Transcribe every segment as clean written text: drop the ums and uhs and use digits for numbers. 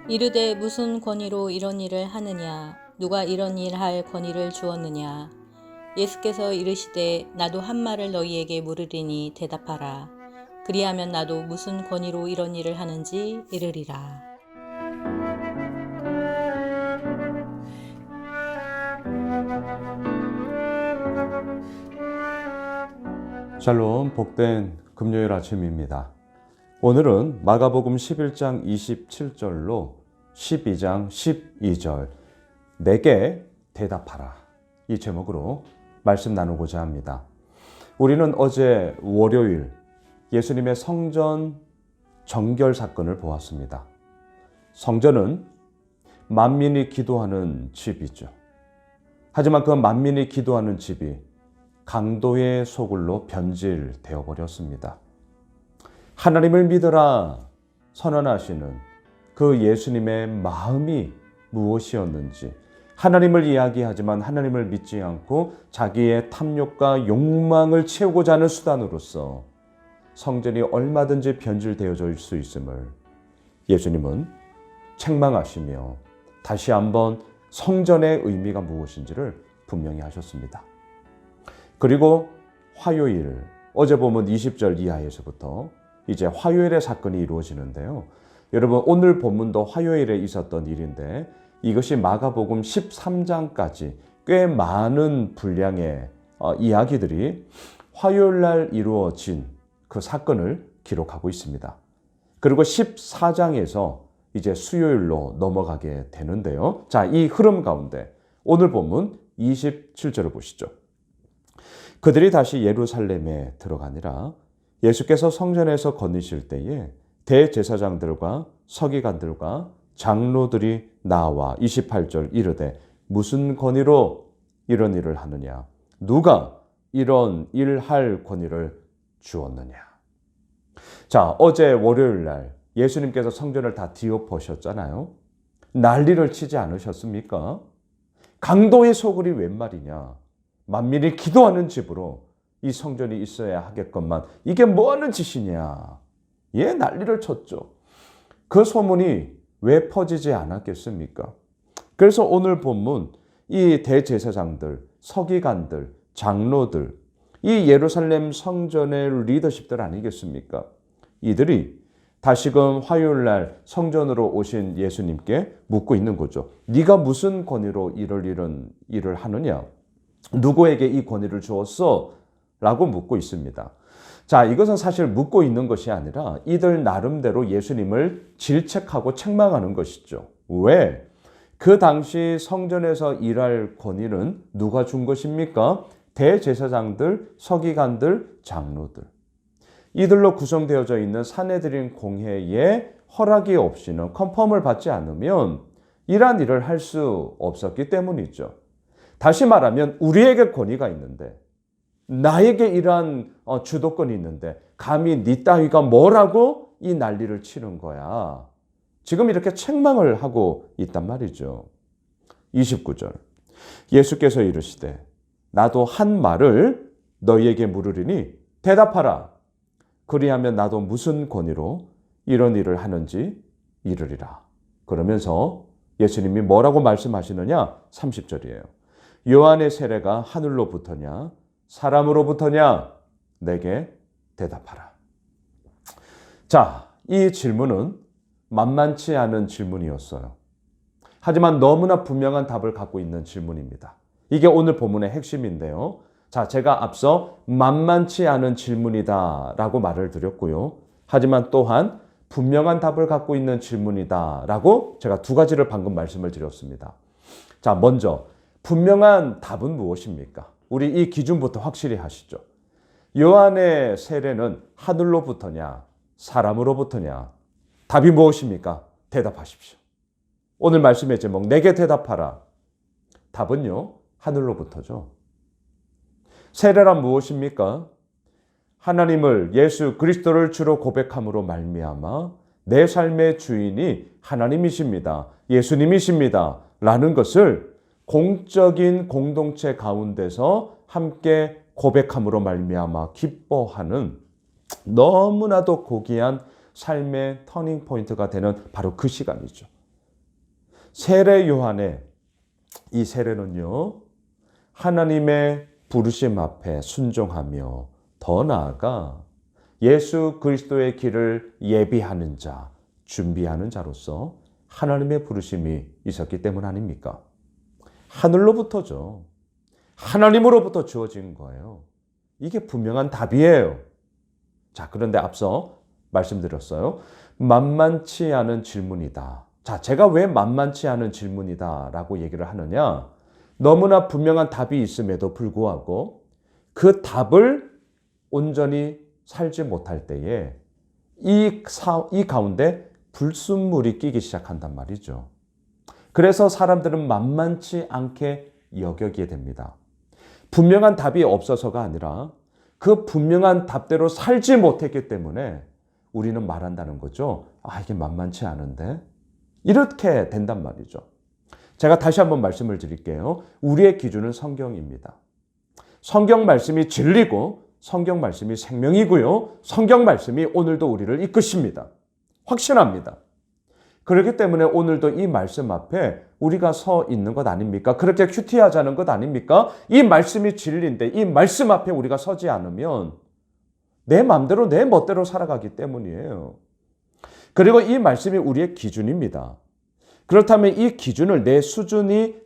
이르되 무슨 권위로 이런 일을 하느냐? 누가 이런 일 할 권위를 주었느냐? 예수께서 이르시되 나도 한 말을 너희에게 물으리니 대답하라. 그리하면 나도 무슨 권위로 이런 일을 하는지 이르리라. 샬롬, 복된 금요일 아침입니다. 오늘은 마가복음 11장 27절로 12장 12절 내게 대답하라, 이 제목으로 말씀 나누고자 합니다. 우리는 어제 월요일 예수님의 성전 정결 사건을 보았습니다. 성전은 만민이 기도하는 집이죠. 하지만 그 만민이 기도하는 집이 강도의 소굴로 변질되어 버렸습니다. 하나님을 믿으라 선언하시는 그 예수님의 마음이 무엇이었는지, 하나님을 이야기하지만 하나님을 믿지 않고 자기의 탐욕과 욕망을 채우고자 하는 수단으로서 성전이 얼마든지 변질되어질 수 있음을 예수님은 책망하시며 다시 한번 성전의 의미가 무엇인지를 분명히 하셨습니다. 그리고 화요일, 어제 보면 20절 이하에서부터 이제 화요일의 사건이 이루어지는데요. 여러분, 오늘 본문도 화요일에 있었던 일인데 이것이 마가복음 13장까지 꽤 많은 분량의 이야기들이 화요일 날 이루어진 그 사건을 기록하고 있습니다. 그리고 14장에서 이제 수요일로 넘어가게 되는데요. 자, 이 흐름 가운데 오늘 본문 27절을 보시죠. 그들이 다시 예루살렘에 들어가니라 예수께서 성전에서 거니실 때에 대제사장들과 서기관들과 장로들이 나와 28절 이르되 무슨 권위로 이런 일을 하느냐? 누가 이런 일할 권위를 주었느냐? 자, 어제 월요일 날 예수님께서 성전을 다 뒤엎으셨잖아요. 난리를 치지 않으셨습니까? 강도의 소굴이 웬 말이냐? 만민이 기도하는 집으로 이 성전이 있어야 하겠건만 이게 뭐하는 짓이냐? 예, 난리를 쳤죠. 그 소문이 왜 퍼지지 않았겠습니까? 그래서 오늘 본문 이 대제사장들, 서기관들, 장로들, 이 예루살렘 성전의 리더십들 아니겠습니까? 이들이 다시금 화요일 날 성전으로 오신 예수님께 묻고 있는 거죠. 네가 무슨 권위로 이런 일을 하느냐? 누구에게 이 권위를 주었어? 라고 묻고 있습니다. 자, 이것은 사실 묻고 있는 것이 아니라 이들 나름대로 예수님을 질책하고 책망하는 것이죠. 왜? 그 당시 성전에서 일할 권위는 누가 준 것입니까? 대제사장들, 서기관들, 장로들. 이들로 구성되어져 있는 산헤드린 공회의 허락이 없이는, 컨펌을 받지 않으면 이러한 일을 할 수 없었기 때문이죠. 다시 말하면 우리에게 권위가 있는데, 나에게 이러한 주도권이 있는데 감히 네 따위가 뭐라고 이 난리를 치는 거야. 지금 이렇게 책망을 하고 있단 말이죠. 29절 예수께서 이르시되 나도 한 말을 너희에게 물으리니 대답하라. 그리하면 나도 무슨 권위로 이런 일을 하는지 이르리라. 그러면서 예수님이 뭐라고 말씀하시느냐? 30절이에요. 요한의 세례가 하늘로부터냐 사람으로부터냐? 내게 대답하라. 자, 이 질문은 만만치 않은 질문이었어요. 하지만 너무나 분명한 답을 갖고 있는 질문입니다. 이게 오늘 본문의 핵심인데요. 자, 제가 앞서 만만치 않은 질문이다 라고 말을 드렸고요. 하지만 또한 분명한 답을 갖고 있는 질문이다 라고 제가 두 가지를 방금 말씀을 드렸습니다. 자, 먼저 분명한 답은 무엇입니까? 우리 이 기준부터 확실히 하시죠. 요한의 세례는 하늘로부터냐 사람으로부터냐? 답이 무엇입니까? 대답하십시오. 오늘 말씀의 제목 내게 대답하라. 답은요, 하늘로부터죠. 세례란 무엇입니까? 하나님을, 예수 그리스도를 주로 고백함으로 말미암아 내 삶의 주인이 하나님이십니다, 예수님이십니다 라는 것을 공적인 공동체 가운데서 함께 고백함으로 말미암아 기뻐하는 너무나도 고귀한 삶의 터닝 포인트가 되는 바로 그 시간이죠. 세례 요한의 이 세례는요, 하나님의 부르심 앞에 순종하며 더 나아가 예수 그리스도의 길을 예비하는 자, 준비하는 자로서 하나님의 부르심이 있었기 때문 아닙니까? 하늘로부터죠. 하나님으로부터 주어진 거예요. 이게 분명한 답이에요. 자, 그런데 앞서 말씀드렸어요. 만만치 않은 질문이다. 자, 제가 왜 만만치 않은 질문이다 라고 얘기를 하느냐? 너무나 분명한 답이 있음에도 불구하고 그 답을 온전히 살지 못할 때에 이 가운데 불순물이 끼기 시작한단 말이죠. 그래서 사람들은 만만치 않게 여기게 됩니다. 분명한 답이 없어서가 아니라 그 분명한 답대로 살지 못했기 때문에 우리는 말한다는 거죠. 아, 이게 만만치 않은데? 이렇게 된단 말이죠. 제가 다시 한번 말씀을 드릴게요. 우리의 기준은 성경입니다. 성경 말씀이 진리고 성경 말씀이 생명이고요. 성경 말씀이 오늘도 우리를 이끄십니다. 확신합니다. 그렇기 때문에 오늘도 이 말씀 앞에 우리가 서 있는 것 아닙니까? 그렇게 큐티하자는 것 아닙니까? 이 말씀이 진리인데 이 말씀 앞에 우리가 서지 않으면 내 마음대로 내 멋대로 살아가기 때문이에요. 그리고 이 말씀이 우리의 기준입니다. 그렇다면 이 기준을 내 수준이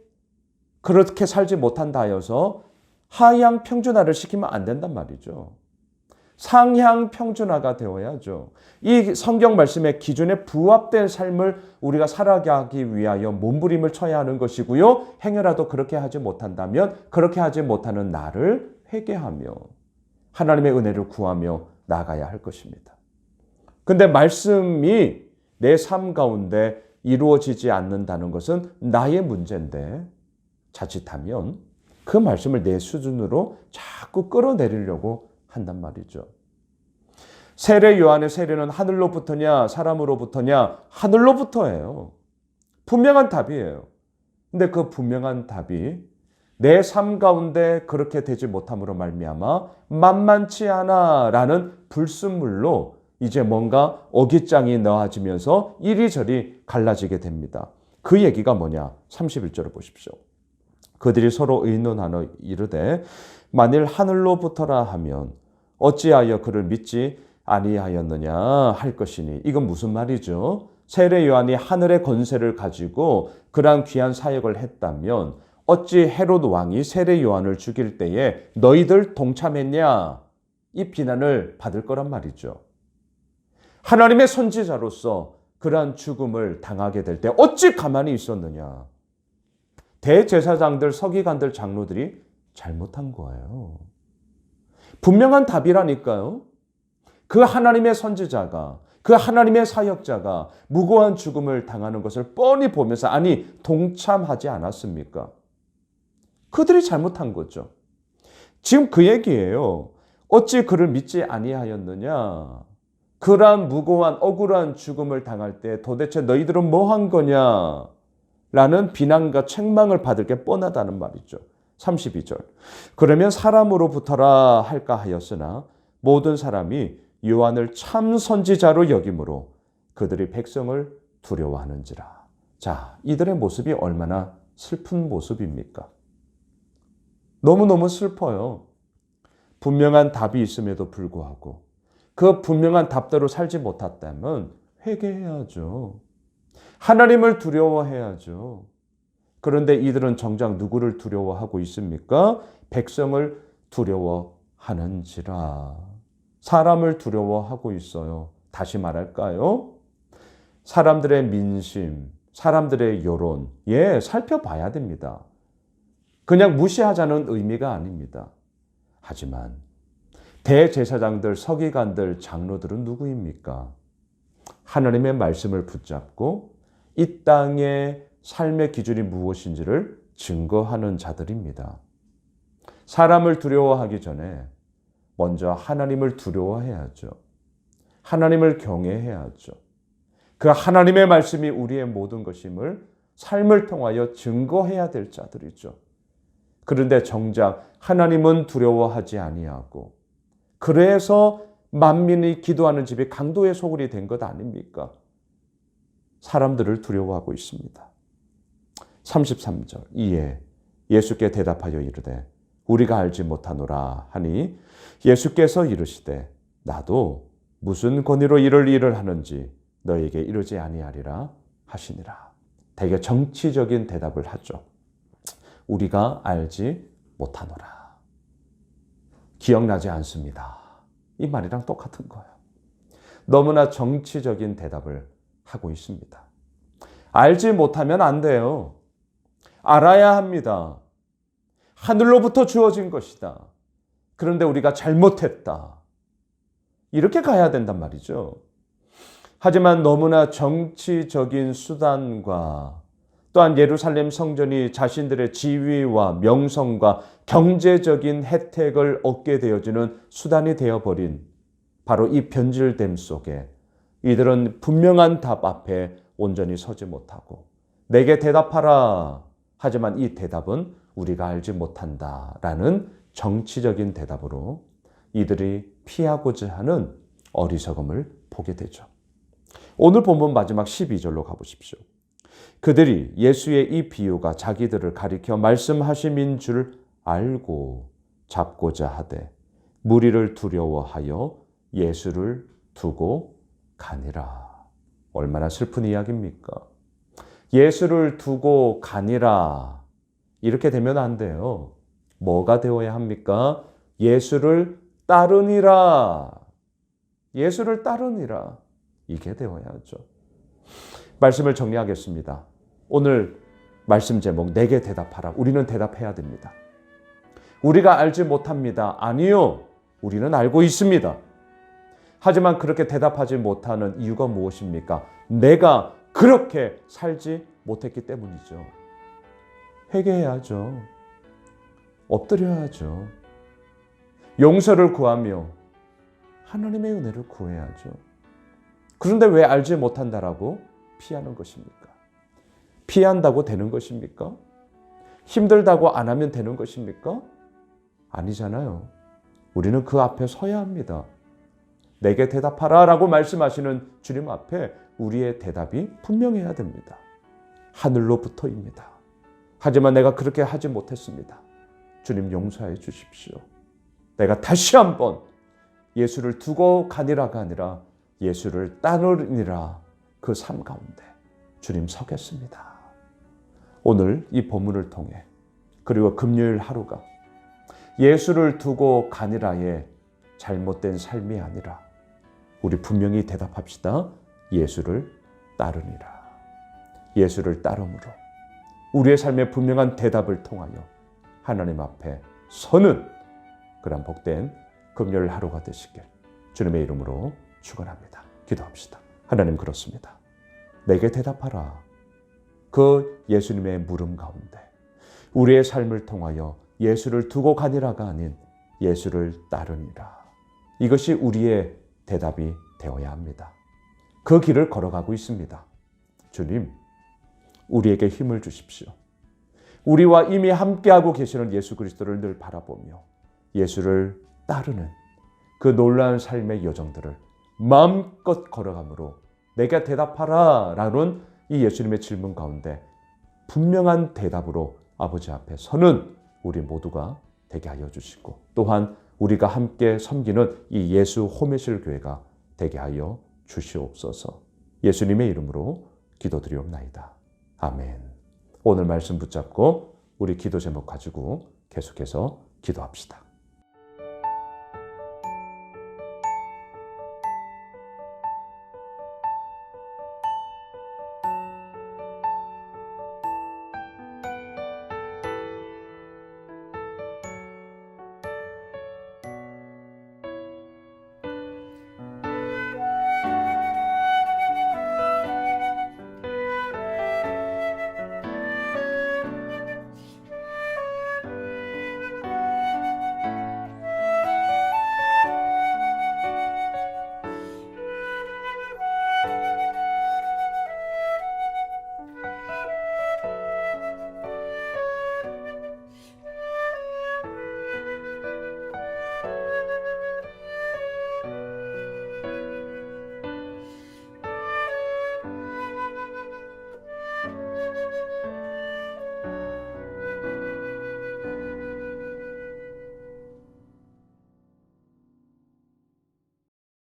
그렇게 살지 못한다 하여서 하향 평준화를 시키면 안 된단 말이죠. 상향 평준화가 되어야죠. 이 성경 말씀의 기준에 부합된 삶을 우리가 살아가기 위하여 몸부림을 쳐야 하는 것이고요. 행여라도 그렇게 하지 못한다면 그렇게 하지 못하는 나를 회개하며 하나님의 은혜를 구하며 나아가야 할 것입니다. 근데 말씀이 내 삶 가운데 이루어지지 않는다는 것은 나의 문제인데 자칫하면 그 말씀을 내 수준으로 자꾸 끌어내리려고 한단 말이죠. 세례 요한의 세례는 하늘로부터냐 사람으로부터냐? 하늘로부터예요. 분명한 답이에요. 근데 그 분명한 답이 내 삶 가운데 그렇게 되지 못함으로 말미암아 만만치 않아라는 불순물로 이제 뭔가 어깃장이 넣어지면서 이리저리 갈라지게 됩니다. 그 얘기가 뭐냐? 31절을 보십시오. 그들이 서로 의논하여 이르되 만일 하늘로부터라 하면 어찌하여 그를 믿지 아니하였느냐 할 것이니. 이건 무슨 말이죠? 세례 요한이 하늘의 권세를 가지고 그러한 귀한 사역을 했다면 어찌 헤롯 왕이 세례 요한을 죽일 때에 너희들 동참했냐? 이 비난을 받을 거란 말이죠. 하나님의 선지자로서 그러한 죽음을 당하게 될 때 어찌 가만히 있었느냐? 대제사장들, 서기관들, 장로들이 잘못한 거예요. 분명한 답이라니까요. 그 하나님의 선지자가, 그 하나님의 사역자가 무고한 죽음을 당하는 것을 뻔히 보면서 아니 동참하지 않았습니까? 그들이 잘못한 거죠. 지금 그 얘기예요. 어찌 그를 믿지 아니하였느냐? 그러한 무고한 억울한 죽음을 당할 때 도대체 너희들은 뭐 한 거냐? 라는 비난과 책망을 받을 게 뻔하다는 말이죠. 32절. 그러면 사람으로부터라 할까 하였으나 모든 사람이 요한을 참 선지자로 여김으로 그들이 백성을 두려워하는지라. 자, 이들의 모습이 얼마나 슬픈 모습입니까? 너무너무 슬퍼요. 분명한 답이 있음에도 불구하고 그 분명한 답대로 살지 못했다면 회개해야죠. 하나님을 두려워해야죠. 그런데 이들은 정작 누구를 두려워하고 있습니까? 백성을 두려워하는지라. 사람을 두려워하고 있어요. 다시 말할까요? 사람들의 민심, 사람들의 여론, 살펴봐야 됩니다. 그냥 무시하자는 의미가 아닙니다. 하지만 대제사장들, 서기관들, 장로들은 누구입니까? 하나님의 말씀을 붙잡고 이 땅의 삶의 기준이 무엇인지를 증거하는 자들입니다. 사람을 두려워하기 전에 먼저 하나님을 두려워해야죠. 하나님을 경외해야죠. 그 하나님의 말씀이 우리의 모든 것임을 삶을 통하여 증거해야 될 자들이죠. 그런데 정작 하나님은 두려워하지 아니하고 그래서 만민이 기도하는 집이 강도의 소굴이 된 것 아닙니까? 사람들을 두려워하고 있습니다. 33절 이에 예수께 대답하여 이르되 우리가 알지 못하노라 하니 예수께서 이르시되 나도 무슨 권위로 이를 일을 하는지 너에게 이르지 아니하리라 하시니라. 되게 정치적인 대답을 하죠. 우리가 알지 못하노라. 기억나지 않습니다. 이 말이랑 똑같은 거예요. 너무나 정치적인 대답을 하고 있습니다. 알지 못하면 안 돼요. 알아야 합니다. 하늘로부터 주어진 것이다. 그런데 우리가 잘못했다. 이렇게 가야 된단 말이죠. 하지만 너무나 정치적인 수단과 또한 예루살렘 성전이 자신들의 지위와 명성과 경제적인 혜택을 얻게 되어지는 수단이 되어버린 바로 이 변질됨 속에 이들은 분명한 답 앞에 온전히 서지 못하고 내게 대답하라. 하지만 이 대답은 우리가 알지 못한다라는 정치적인 대답으로 이들이 피하고자 하는 어리석음을 보게 되죠. 오늘 본문 마지막 12절로 가보십시오. 그들이 예수의 이 비유가 자기들을 가리켜 말씀하심인 줄 알고 잡고자 하되 무리를 두려워하여 예수를 두고 가니라. 얼마나 슬픈 이야기입니까? 예수를 두고 가니라. 이렇게 되면 안 돼요. 뭐가 되어야 합니까? 예수를 따르니라. 예수를 따르니라. 이게 되어야죠. 말씀을 정리하겠습니다. 오늘 말씀 제목 내게 대답하라. 우리는 대답해야 됩니다. 우리가 알지 못합니다. 아니요. 우리는 알고 있습니다. 하지만 그렇게 대답하지 못하는 이유가 무엇입니까? 내가 그렇게 살지 못했기 때문이죠. 회개해야죠. 엎드려야죠. 용서를 구하며 하나님의 은혜를 구해야죠. 그런데 왜 알지 못한다라고 피하는 것입니까? 피한다고 되는 것입니까? 힘들다고 안 하면 되는 것입니까? 아니잖아요. 우리는 그 앞에 서야 합니다. 내게 대답하라 라고 말씀하시는 주님 앞에 우리의 대답이 분명해야 됩니다. 하늘로부터입니다. 하지만 내가 그렇게 하지 못했습니다. 주님 용서해 주십시오. 내가 다시 한번 예수를 두고 가니라가 아니라 예수를 따르니라 그 삶 가운데 주님 서겠습니다. 오늘 이 본문을 통해 그리고 금요일 하루가 예수를 두고 가니라의 잘못된 삶이 아니라 우리 분명히 대답합시다. 예수를 따르니라. 예수를 따름으로 우리의 삶의 분명한 대답을 통하여 하나님 앞에 서는 그런 복된 금요일 하루가 되시길 주님의 이름으로 축원합니다. 기도합시다. 하나님 그렇습니다. 내게 대답하라. 그 예수님의 물음 가운데 우리의 삶을 통하여 예수를 두고 가니라가 아닌 예수를 따르니라. 이것이 우리의 대답이 되어야 합니다. 그 길을 걸어가고 있습니다. 주님, 우리에게 힘을 주십시오. 우리와 이미 함께하고 계시는 예수 그리스도를 늘 바라보며 예수를 따르는 그 놀라운 삶의 여정들을 마음껏 걸어가므로 내가 대답하라 라는 이 예수님의 질문 가운데 분명한 대답으로 아버지 앞에 서는 우리 모두가 되게 하여 주시고 또한 우리가 함께 섬기는 이 예수 호메실 교회가 되게 하여 주시옵소서. 예수님의 이름으로 기도드리옵나이다. 아멘. 오늘 말씀 붙잡고 우리 기도 제목 가지고 계속해서 기도합시다.